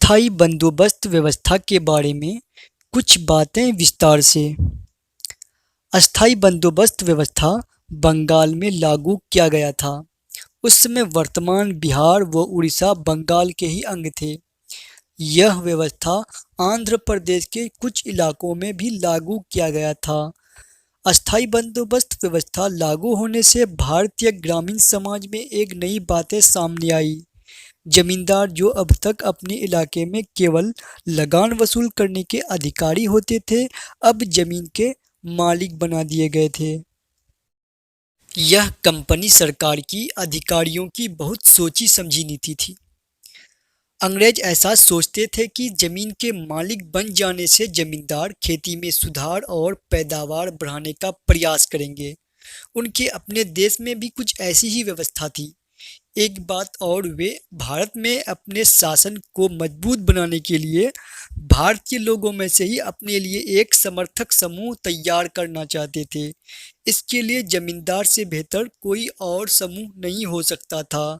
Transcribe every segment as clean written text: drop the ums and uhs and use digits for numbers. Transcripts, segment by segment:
अस्थायी बंदोबस्त व्यवस्था के बारे में कुछ बातें विस्तार से। अस्थायी बंदोबस्त व्यवस्था बंगाल में लागू किया गया था। उस समय वर्तमान बिहार व उड़ीसा बंगाल के ही अंग थे। यह व्यवस्था आंध्र प्रदेश के कुछ इलाकों में भी लागू किया गया था। अस्थायी बंदोबस्त व्यवस्था लागू होने से भारतीय ग्रामीण समाज में एक नई बातें सामने आई। जमींदार जो अब तक अपने इलाके में केवल लगान वसूल करने के अधिकारी होते थे, अब जमीन के मालिक बना दिए गए थे। यह कंपनी सरकार की अधिकारियों की बहुत सोची समझी नीति थी। अंग्रेज ऐसा सोचते थे कि जमीन के मालिक बन जाने से जमींदार खेती में सुधार और पैदावार बढ़ाने का प्रयास करेंगे। उनके अपने देश में भी कुछ ऐसी ही व्यवस्था थी। एक बात और, वे भारत में अपने शासन को मजबूत बनाने के लिए भारतीय लोगों में से ही अपने लिए एक समर्थक समूह तैयार करना चाहते थे। इसके लिए जमींदार से बेहतर कोई और समूह नहीं हो सकता था,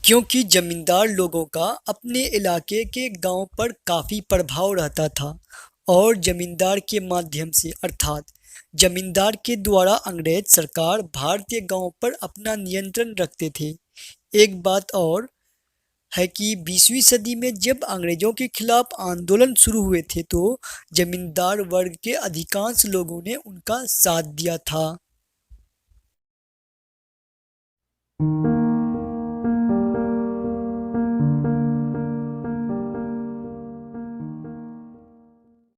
क्योंकि जमींदार लोगों का अपने इलाके के गांव पर काफ़ी प्रभाव रहता था और जमींदार के माध्यम से अर्थात जमींदार के द्वारा अंग्रेज सरकार भारतीय गांव पर अपना नियंत्रण रखते थे। एक बात और है कि 20वीं सदी में जब अंग्रेजों के खिलाफ आंदोलन शुरू हुए थे तो जमींदार वर्ग के अधिकांश लोगों ने उनका साथ दिया था।